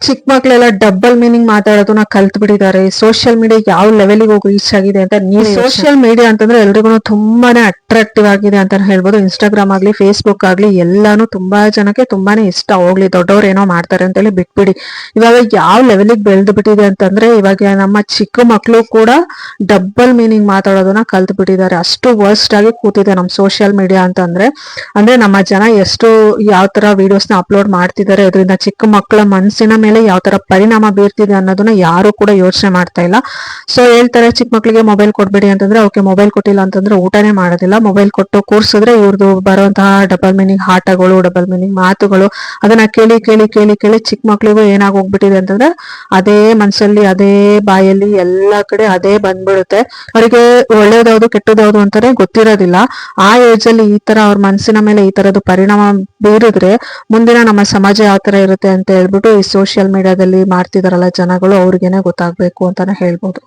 ಚಿಕ್ಕ ಮಕ್ಳೆಲ್ಲ double meaning ಮಾತಾಡೋದನ್ನ ಕಲ್ತ್ ಬಿಟ್ಟಿದ್ದಾರೆ. ಸೋಷಿಯಲ್ ಮೀಡಿಯಾ ಯಾವ ಲೆವೆಲ್ಗೆ ಹೋಗಿ ರೀಚ್ ಆಗಿದೆ ಅಂತ ನೀವು ಸೋಷಿಯಲ್ ಮೀಡಿಯಾ ಅಂತಂದ್ರೆ ಎಲ್ರಿಗೂ ತುಂಬಾನೇ ಅಟ್ರಾಕ್ಟಿವ್ ಆಗಿದೆ ಅಂತ ಹೇಳ್ಬೋದು. ಇನ್ಸ್ಟಾಗ್ರಾಮ್ ಆಗ್ಲಿ ಫೇಸ್ಬುಕ್ ಆಗ್ಲಿ ಎಲ್ಲಾನು ತುಂಬಾ ಜನಕ್ಕೆ ತುಂಬಾನೇ ಇಷ್ಟ. ಹೋಗ್ಲಿ ದೊಡ್ಡವ್ರು ಏನೋ ಮಾಡ್ತಾರೆ ಅಂತೇಳಿ ಬಿಟ್ಬಿಡಿ. ಇವಾಗ ಯಾವ ಲೆವೆಲ್ಗೆ ಬೆಳೆದು ಬಿಟ್ಟಿದೆ ಅಂತಂದ್ರೆ ಇವಾಗ ನಮ್ಮ ಚಿಕ್ಕ ಮಕ್ಳು ಕೂಡ ಡಬಲ್ ಮೀನಿಂಗ್ ಮಾತಾಡೋದನ್ನ ಕಲ್ತ್ ಬಿಟ್ಟಿದ್ದಾರೆ. ಅಷ್ಟು ವರ್ಸ್ಟ್ ಆಗಿ ಕೂತಿದೆ ನಮ್ ಸೋಷಿಯಲ್ ಮೀಡಿಯಾ ಅಂತಂದ್ರೆ. ಅಂದ್ರೆ ನಮ್ಮ ಜನ ಎಷ್ಟು ಯಾವ ತರ ವಿಡಿಯೋಸ್ ನ ಅಪ್ಲೋಡ್ ಮಾಡ್ತಿದ್ದಾರೆ, ಅದರಿಂದ ಚಿಕ್ಕ ಮಕ್ಕಳ ಮನಸ್ಸಿನ ಮೇಲೆ ಯಾವ ತರ ಪರಿಣಾಮ ಬೀರ್ತಿದೆ ಅನ್ನೋದನ್ನ ಯಾರು ಕೂಡ ಯೋಚನೆ ಮಾಡ್ತಾ ಇಲ್ಲ. ಸೊ ಹೇಳ್ತಾರೆ ಚಿಕ್ಕ ಮಕ್ಳಿಗೆ ಮೊಬೈಲ್ ಕೊಡ್ಬೇಡಿ ಅಂತಂದ್ರೆ, ಓಕೆ ಮೊಬೈಲ್ ಕೊಟ್ಟಿಲ್ಲ ಅಂತಂದ್ರೆ ಊಟನೇ ಮಾಡೋದಿಲ್ಲ. ಮೊಬೈಲ್ ಕೊಟ್ಟು ಕೂರ್ಸಿದ್ರೆ ಇವ್ರದ್ದು ಬರುವಂತಹ ಡಬಲ್ ಮೀನಿಂಗ್ ಆಟಗಳು, ಡಬಲ್ ಮೀನಿಂಗ್ ಮಾತುಗಳು ಅದನ್ನ ಕೇಳಿ ಕೇಳಿ ಕೇಳಿ ಕೇಳಿ ಚಿಕ್ಕ ಮಕ್ಳಿಗೂ ಏನಾಗಿ ಹೋಗ್ಬಿಟ್ಟಿದೆ ಅಂತಂದ್ರೆ ಅದೇ ಮನ್ಸಲ್ಲಿ ಅದೇ ಬಾಯಲ್ಲಿ ಎಲ್ಲಾ ಕಡೆ ಅದೇ ಬಂದ್ಬಿಡುತ್ತೆ. ಅವರಿಗೆ ಒಳ್ಳೇದಾವ್ದು ಕೆಟ್ಟದಾವ್ದು ಅಂತಾನೆ ಗೊತ್ತಿರೋದಿಲ್ಲ. ಆ ಏಜ್ ಅಲ್ಲಿ ಈ ತರ ಅವ್ರ ಮನಸ್ಸಿನ ಮೇಲೆ ಈ ತರದ್ದು ಪರಿಣಾಮ ಬೀರಿದ್ರೆ ಮುಂದಿನ ನಮ್ಮ ಸಮಾಜ ಯಾವ ತರ ಇರುತ್ತೆ ಅಂತ ಹೇಳ್ಬಿಟ್ಟು ಈ ಸೋಷಿಯಲ್ ಮೀಡಿಯಾದಲ್ಲಿ ಮಾಡ್ತಿದಾರಲ್ಲ ಜನಗಳು, ಅವ್ರಿಗೇನೆ ಗೊತ್ತಾಗ್ಬೇಕು ಅಂತಾನೆ ಹೇಳ್ಬೋದು.